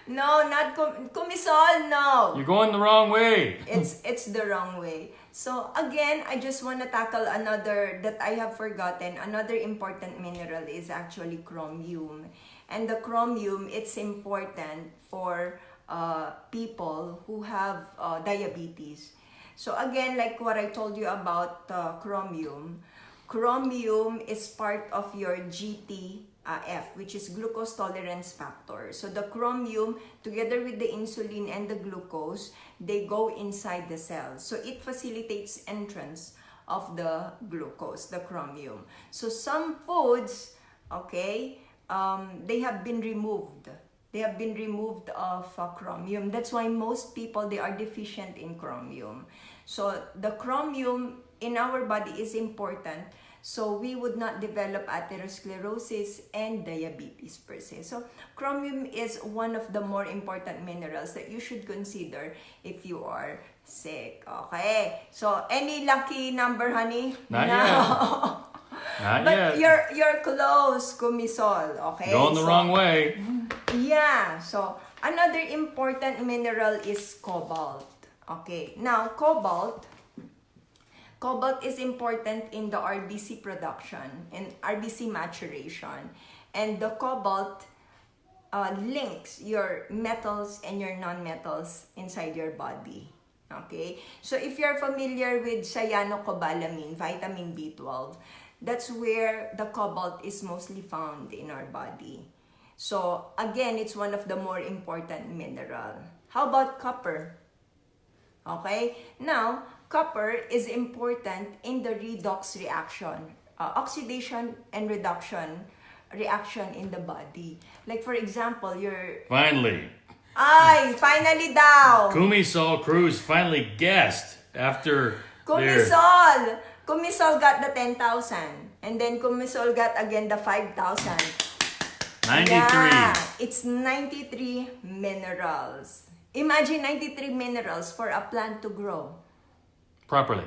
No, not Kumisol, no. You're going the wrong way. It's the wrong way. So again, I just want to tackle another that I have forgotten. Another important mineral is actually chromium. And the chromium, it's important for people who have diabetes. So again, like what I told you about chromium, chromium is part of your GTF, which is glucose tolerance factor. So the chromium, together with the insulin and the glucose, they go inside the cell. So it facilitates entrance of the glucose, the chromium. So some foods, okay, they have been removed. They have been removed of chromium. That's why most people, they are deficient in chromium. So the chromium in our body is important, so we would not develop atherosclerosis and diabetes per se. So chromium is one of the more important minerals that you should consider if you are sick. Okay, so any lucky number, honey? Not no. Not But yet. you're close, Kumisol. Okay, Going the wrong way. Yeah, so another important mineral is cobalt. Okay, now cobalt is important in the RBC production and RBC maturation. And the cobalt links your metals and your non-metals inside your body. Okay, so if you're familiar with cyanocobalamin, vitamin B12, that's where the cobalt is mostly found in our body. So again, it's one of the more important mineral. How about copper? Okay, now copper is important in the redox reaction, oxidation and reduction reaction in the body. Like for example, Finally, finally daw! Kumisol Cruz finally guessed after their... Kumisol got the 10,000. And then Kumisol got again the 5,000. 93. Yeah, it's 93 minerals. Imagine 93 minerals for a plant to grow properly.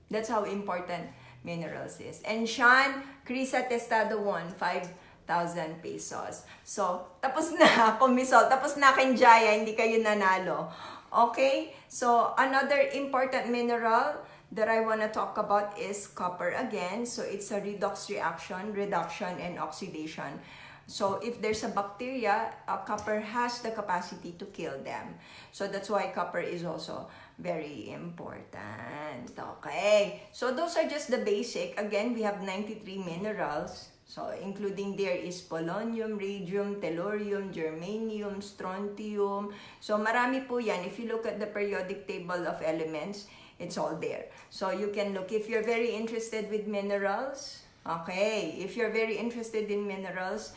That's how important minerals is. And Sean, Crisa Testado won 5,000 pesos. So, tapos na, Kumisol. Tapos na kin Jaya, hindi kayo nanalo. Okay? So, another important mineral that I want to talk about is copper again. So, it's a redox reaction, reduction, and oxidation. So, if there's a bacteria, copper has the capacity to kill them. So, that's why copper is also very important. Okay. So, those are just the basic. Again, we have 93 minerals. So, including there is polonium, radium, tellurium, germanium, strontium. So, marami po yan. If you look at the periodic table of elements, it's all there. So, you can look. If you're very interested with minerals, okay. If you're very interested in minerals,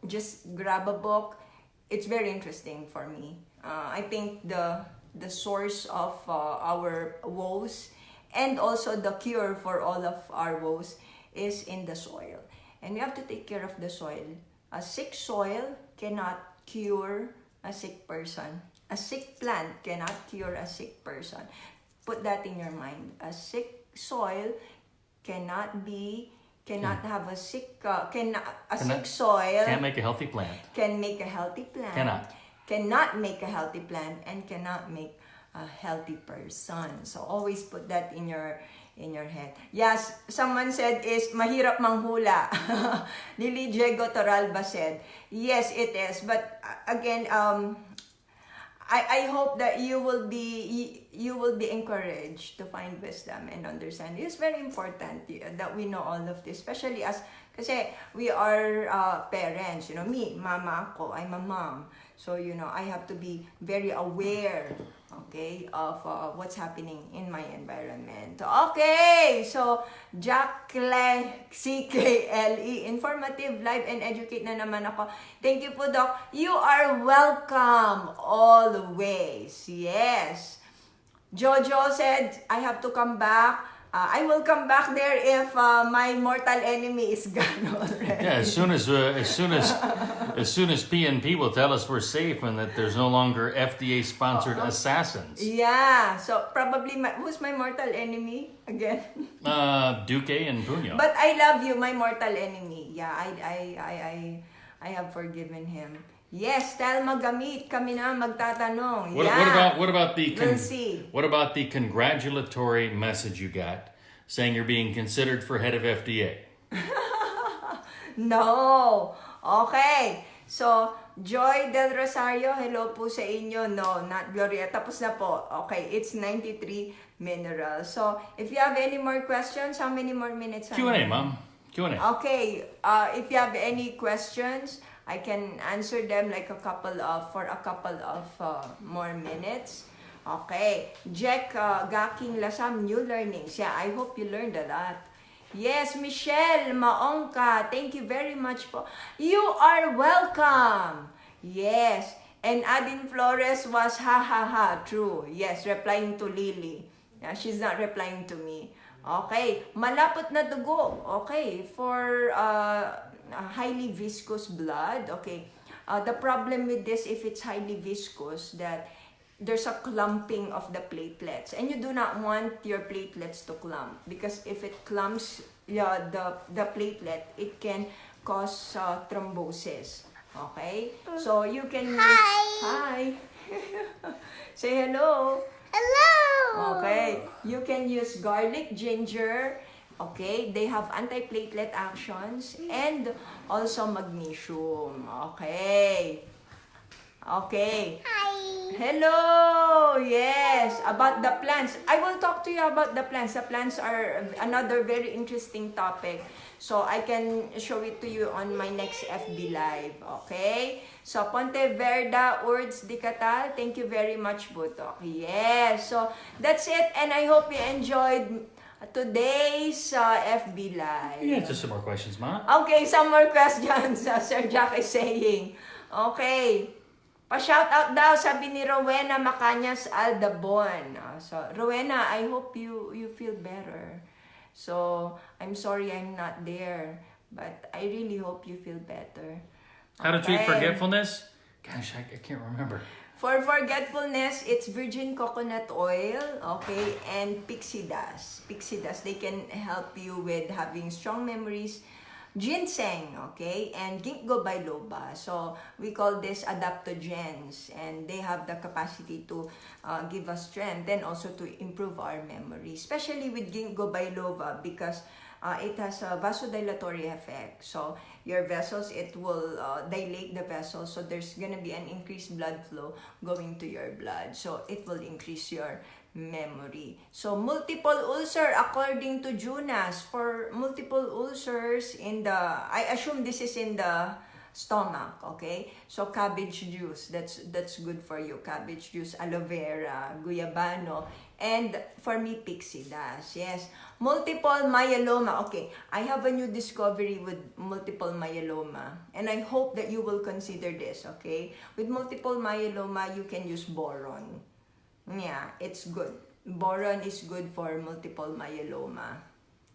just grab a book. It's very interesting for me. I think the source of our woes and also the cure for all of our woes is in the soil. And we have to take care of the soil. A sick soil cannot cure a sick person. A sick plant cannot cure a sick person. Put that in your mind. A sick soil cannot have a sick sick soil Can't make a healthy plant. can make a healthy plant. Cannot make a healthy plant and cannot make a healthy person. So always put that in your head. Yes, someone said is mahirap manghula. Lily Diego Toralba said, yes, it is. But again, I hope that you will be encouraged to find wisdom and understand. It's very important that we know all of this, especially kasi we are parents. You know, me, mama ako, I'm a mom. So, you know, I have to be very aware, okay, of what's happening in my environment. Okay, so CKLE, informative, live, and educate na naman ako. Thank you po, Doc. You are welcome always. Yes. Jojo said, I have to come back. I will come back there if my mortal enemy is gone already. Yeah, as soon as as soon as PNP will tell us we're safe and that there's no longer FDA-sponsored assassins. Yeah, so probably who's my mortal enemy again? Duque and Puño. But I love you, my mortal enemy. Yeah, I have forgiven him. Yes, dahil magamit kami na magtatanong. What about the We'll see. What about the congratulatory message you got saying you're being considered for head of FDA? No. Okay. So, Joy Del Rosario, hello po sa inyo. No, not Gloria. Tapos na po. Okay, it's 93 minerals. So, if you have any more questions, how many more minutes? Q&A, Mom. Q&A. Okay. If you have any questions, I can answer them like for a couple of more minutes. Okay. Jack Gaking Lasam, new learnings. Yeah, I hope you learned a lot. Yes, Michelle Maongka, thank you very much po. You are welcome. Yes. And Adin Flores was ha ha ha, true. Yes, replying to Lily. Yeah, she's not replying to me. Okay, malapot na dugo. Okay, for highly viscous blood. Okay, the problem with this, if it's highly viscous, that there's a clumping of the platelets, and you do not want your platelets to clump, because if it clumps the platelet, it can cause thrombosis. Okay, so you can hi say hello. Hello! Okay, you can use garlic, ginger. Okay, they have antiplatelet actions and also magnesium. Okay. Okay. Hi! Hello! Yes, about the plants. I will talk to you about the plants. The plants are another very interesting topic. So, I can show it to you on my next FB Live. Okay? So, Ponte Verda, Urds Dicatal, thank you very much, Butok. Yes. So, that's it. And I hope you enjoyed today's FB Live. Yeah, just some more questions, Mom. Okay, some more questions. Sir Jack is saying. Okay. Pa-shoutout daw, sabi ni Rowena Macanyas Aldabon. So, Rowena, I hope you feel better. So, I'm sorry I'm not there. But I really hope you feel better. How to treat Okay. forgetfulness? Gosh, I can't remember. For forgetfulness, it's virgin coconut oil, okay, and pixie dust. Pixie dust, they can help you with having strong memories. Ginseng, okay, and ginkgo biloba. So, we call this adaptogens, and they have the capacity to give us strength and also to improve our memory, especially with ginkgo biloba, because it has a vasodilatory effect. So, your vessels, it will dilate the vessels, so there's gonna be an increased blood flow going to your blood. So, it will increase your memory. So, multiple ulcer, according to Jonas, for multiple ulcers in the, I assume this is in the stomach, okay? So, cabbage juice, that's good for you. Cabbage juice, aloe vera, guyabano, and for me, pixie dust. Yes. Multiple myeloma. Okay, I have a new discovery with multiple myeloma, and I hope that you will consider this, okay? With multiple myeloma, you can use boron. Yeah, it's good. Boron is good for multiple myeloma.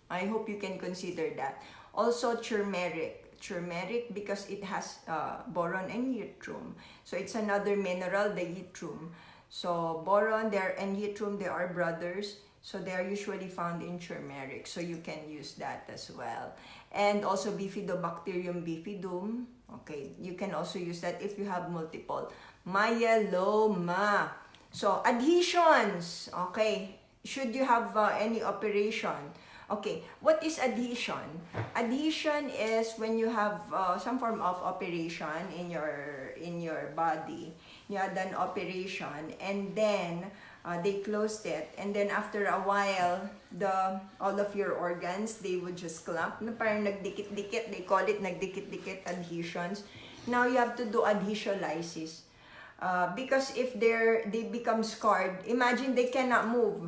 I hope you can consider that. Also, turmeric. Turmeric, because it has boron and yttrium. So, it's another mineral, the yttrium. So, boron and yttrium, they are brothers. So, they are usually found in turmeric. So, you can use that as well. And also, Bifidobacterium bifidum. Okay, you can also use that if you have multiple myeloma. So, adhesions. Okay, should you have any operation? Okay, what is adhesion? Adhesion is when you have some form of operation in your body. You had an operation, and then they closed it, and then after a while, all of your organs, they would just clamp. Na parang nagdikit-dikit. They call it nagdikit-dikit adhesions. Now you have to do adhesiolysis. Because if they become scarred, imagine they cannot move.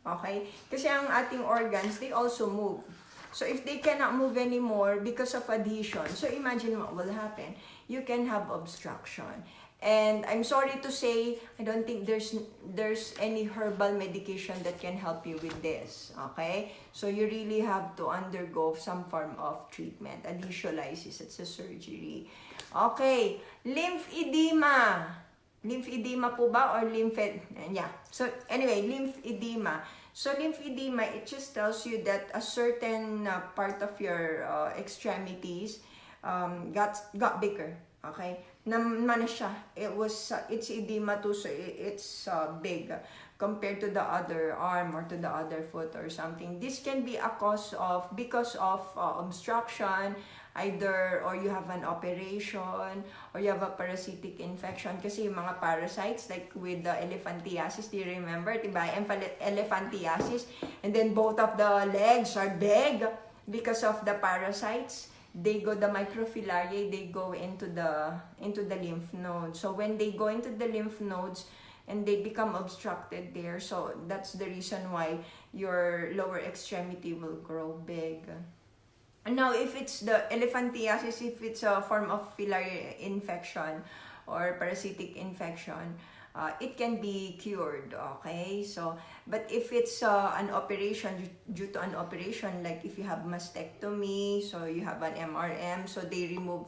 Okay? Kasi ang ating organs, they also move. So if they cannot move anymore because of adhesion, so imagine what will happen. You can have obstruction. And I'm sorry to say, I don't think there's any herbal medication that can help you with this, okay? So you really have to undergo some form of treatment, a dialysis, it's a surgery. Okay, lymphedema. Lymphedema po ba or yeah. So anyway, lymphedema. So lymphedema, it just tells you that a certain part of your extremities got bigger. Okay? Naman siya. It's edema too, so it's big compared to the other arm or to the other foot or something. This can be because of obstruction, either or you have an operation or you have a parasitic infection. Kasi yung mga parasites, like with the elephantiasis, do you remember? Diba? Elephantiasis, and then both of the legs are big because of the parasites. The microfilariae, they go into the lymph nodes. So when they go into the lymph nodes and they become obstructed there, so that's the reason why your lower extremity will grow big. And now, if it's the elephantiasis, if it's a form of filarial infection or parasitic infection, it can be cured, okay? So, but if it's an operation, due to an operation, like if you have mastectomy, so you have an MRM, so they remove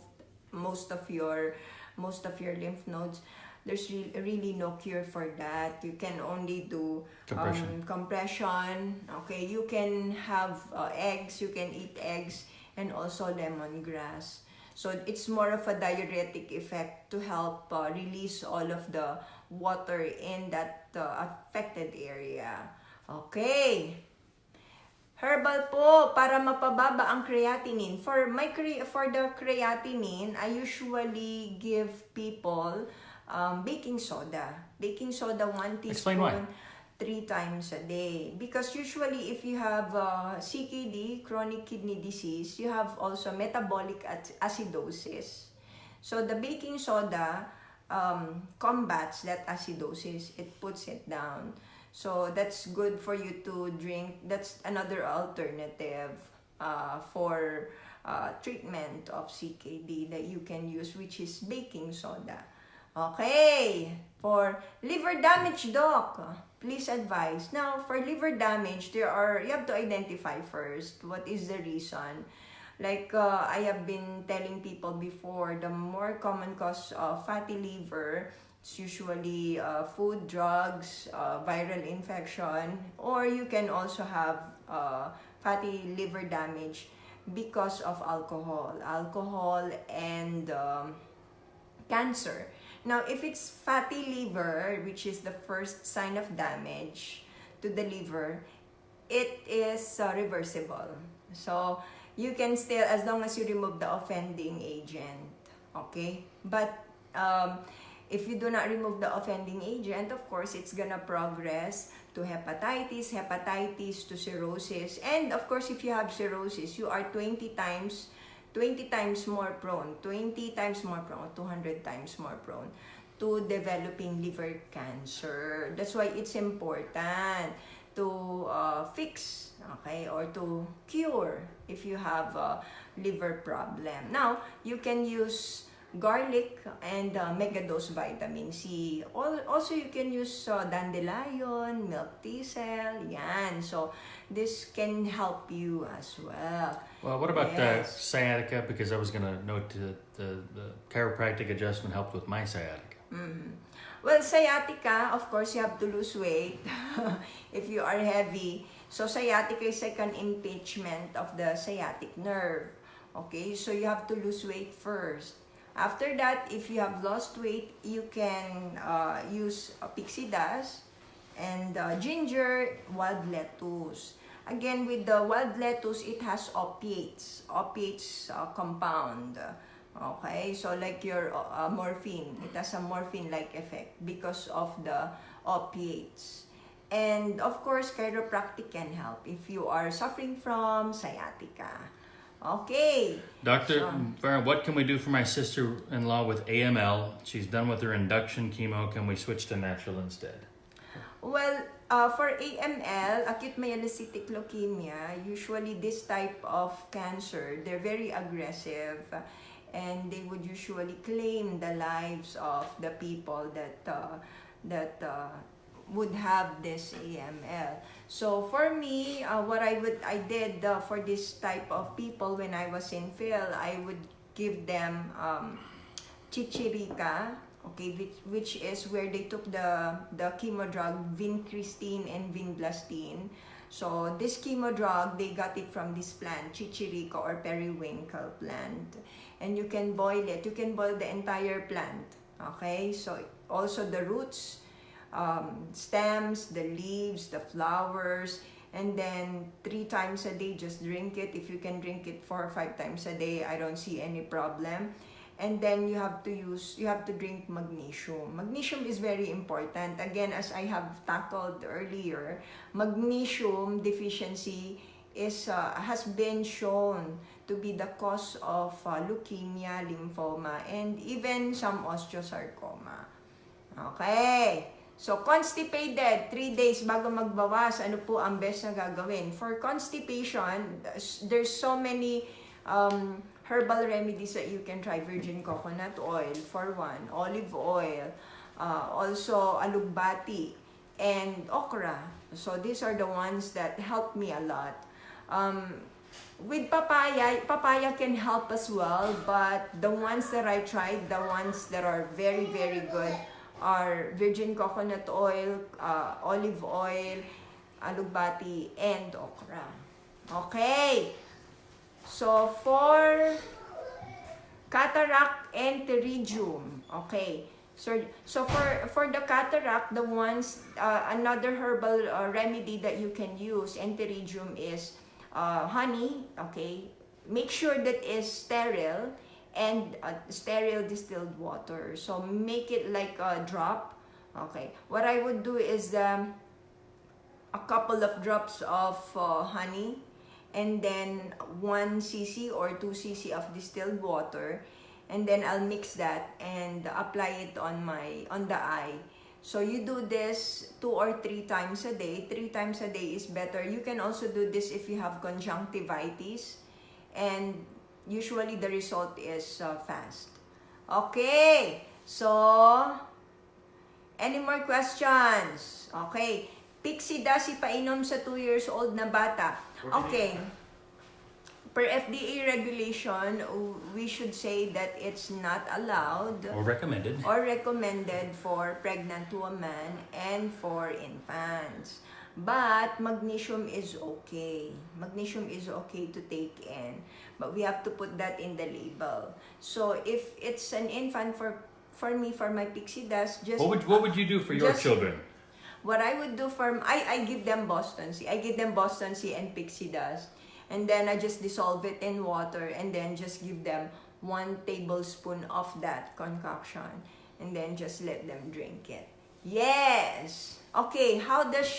most of your lymph nodes, there's really no cure for that. You can only do compression. Okay, you can have eggs, you can eat eggs, and also lemongrass. So it's more of a diuretic effect to help release all of the water in that affected area. Okay. Herbal po para mapababa ang creatinine. For the creatinine, I usually give people baking soda. Baking soda 1 teaspoon. Explain why. 3 times a day. Because usually if you have CKD, chronic kidney disease, you have also metabolic acidosis. So the baking soda combats that acidosis. It puts it down. So that's good for you to drink. That's another alternative for treatment of CKD that you can use, which is baking soda. Okay, for liver damage, doc, please advise. Now, for liver damage, you have to identify first what is the reason. Like I have been telling people before, the more common cause of fatty liver, it's usually food, drugs, viral infection, or you can also have fatty liver damage because of alcohol and cancer. Now, if it's fatty liver, which is the first sign of damage to the liver, it is reversible. So, you can still, as long as you remove the offending agent, okay? But if you do not remove the offending agent, of course, it's gonna progress to hepatitis to cirrhosis. And of course, if you have cirrhosis, you are 20 times more prone, 200 times more prone to developing liver cancer. That's why it's important to fix, okay, or to cure if you have a liver problem. Now, you can use garlic and megadose vitamin C. Also, you can use dandelion, milk thistle, yan. So, this can help you as well. Well, what about sciatica? Because I was going to note the chiropractic adjustment helped with my sciatica. Mm-hmm. Well, sciatica, of course, you have to lose weight if you are heavy. So, sciatica is like an impingement of the sciatic nerve. Okay, so you have to lose weight first. After that, if you have lost weight, you can use pixie dust and ginger, wild lettuce. Again, with the wild lettuce, it has opiates compound. Okay, so like your morphine, it has a morphine-like effect because of the opiates. And of course, chiropractic can help if you are suffering from sciatica. Okay. Dr. Farrah, what can we do for my sister-in-law with AML? She's done with her induction chemo. Can we switch to natural instead? Well, for AML, acute myelocytic leukemia, usually this type of cancer, they're very aggressive. and they would usually claim the lives of the people that would have this AML. So for me, what I did for this type of people when I was in Phil, I would give them chichirica, okay, which is where they took the chemo drug vincristine and vinblastine. So this chemo drug, they got it from this plant, chichirica or periwinkle plant. And you can boil it. You can boil the entire plant, okay? So also the roots, stems, the leaves, the flowers, and then 3 times a day, just drink it. If you can drink it 4 or 5 times a day, I don't see any problem. And then you have to drink magnesium. Magnesium is very important. Again, as I have tackled earlier, magnesium deficiency has been shown to be the cause of leukemia, lymphoma, and even some osteosarcoma. Okay. So, constipated, 3 days bago magbawas, ano po ang best na gagawin? For constipation, there's so many herbal remedies that you can try. Virgin coconut oil, for one, olive oil, also alugbati, and okra. So, these are the ones that help me a lot. With papaya can help as well, but the ones that I tried, the ones that are very, very good, are virgin coconut oil, olive oil, alugbati, and okra. Okay. So, for cataract and pterygium, okay. So for the cataract, the ones, another herbal remedy that you can use, pterygium, is honey, okay. Make sure that is sterile, and sterile distilled water. So make it like a drop. Okay. What I would do is a couple of drops of honey, and then 1 cc or 2 cc of distilled water, and then I'll mix that and apply it on the eye. So you do this 2 or 3 times a day. 3 times a day is better. You can also do this if you have conjunctivitis, and usually the result is fast. Okay, so any more questions? Okay, pixie dust ipainom sa 2 years old na bata. Okay, per FDA regulation, we should say that it's not allowed Or recommended for pregnant women and for infants. But magnesium is okay. Magnesium is okay to take in. But we have to put that in the label. So if it's an infant, for me, for my pixie dust, just... What would you do for your children? What I would do for... I give them Boston Sea. I give them Boston Sea and pixie dust. And then I just dissolve it in water, and then just give them 1 tablespoon of that concoction. And then just let them drink it. Yes! Okay, how does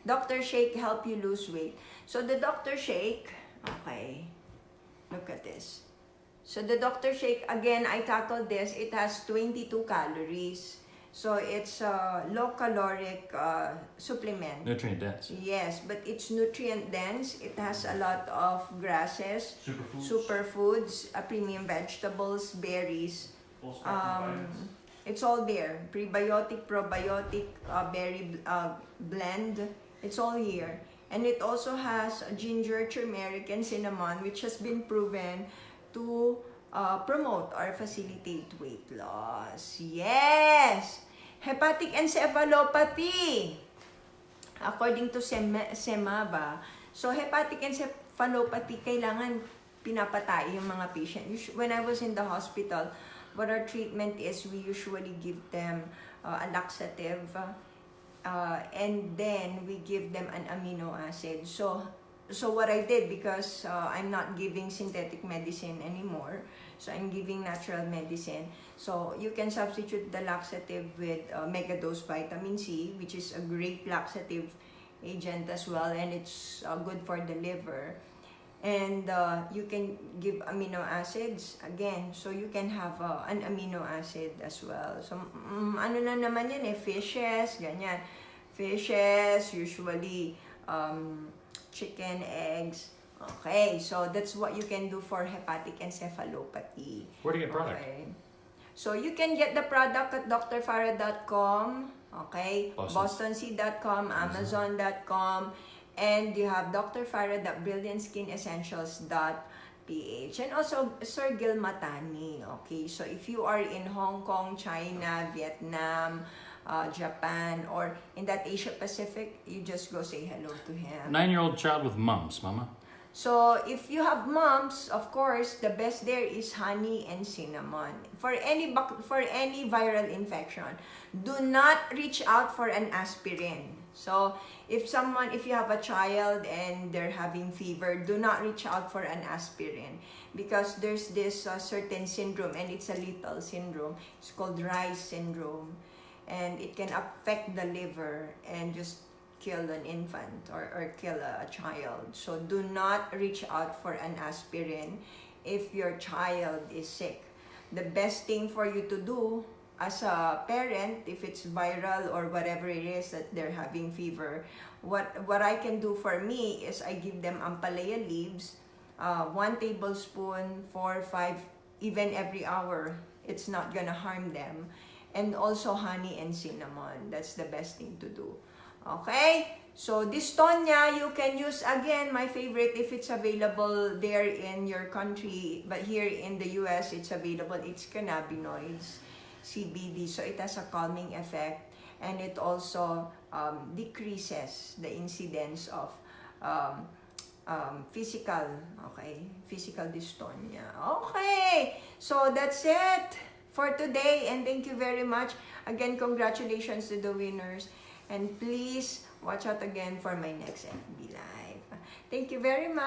Dr. Shake help you lose weight? So the Dr. Shake, okay, look at this. So the Dr. Shake, again, I tackled this. It has 22 calories. So it's a low caloric supplement. Nutrient dense. Yes, but it's nutrient dense. It has a lot of grasses, superfoods, premium vegetables, berries. It's all there. Prebiotic, probiotic, berry blend. It's all here. And it also has ginger, turmeric, and cinnamon, which has been proven to promote or facilitate weight loss. Yes! Hepatic encephalopathy. According to SEMABA. So, hepatic encephalopathy, kailangan pinapatay yung mga patient. When I was in the hospital, what our treatment is, we usually give them a laxative, and then we give them an amino acid. So what I did, because I'm not giving synthetic medicine anymore, so I'm giving natural medicine. So you can substitute the laxative with megadose vitamin C, which is a great laxative agent as well, and it's good for the liver. And you can give amino acids again, so you can have an amino acid as well. So ano na naman yan fishes, ganyan. Fishes, usually chicken, eggs, Okay, so that's what you can do for hepatic encephalopathy. Where do you get product? Okay. So you can get the product at drfarrah.com, okay, bostonsea.com, amazon.com, and you have drfarrah.brilliantskinessentials.ph, and also Sir Gil Matani, okay. So if you are in Hong Kong, China, Vietnam, Japan, or in that Asia Pacific, you just go say hello to him. 9-year-old child with mumps, Mama. So if you have mumps, of course, the best there is honey and cinnamon. For any viral infection, do not reach out for an aspirin. So if you have a child and they're having fever, do not reach out for an aspirin, because there's this certain syndrome, and it's a lethal syndrome. It's called Reye's syndrome, and it can affect the liver and just kill an infant or kill a child. So do not reach out for an aspirin if your child is sick. The best thing for you to do as a parent, if it's viral or whatever it is that they're having fever, what I can do for me is I give them ampalaya leaves, 1 tablespoon, 4, 5, even every hour. It's not gonna harm them. And also honey and cinnamon. That's the best thing to do. Okay, so this Tonya, you can use, again, my favorite, if it's available there in your country, but here in the US, it's available. It's cannabinoids, CBD, so it has a calming effect, and it also decreases the incidence of physical dystonia. Okay, so that's it for today, and thank you very much. Again, congratulations to the winners. And please watch out again for my next FB Live. Thank you very much.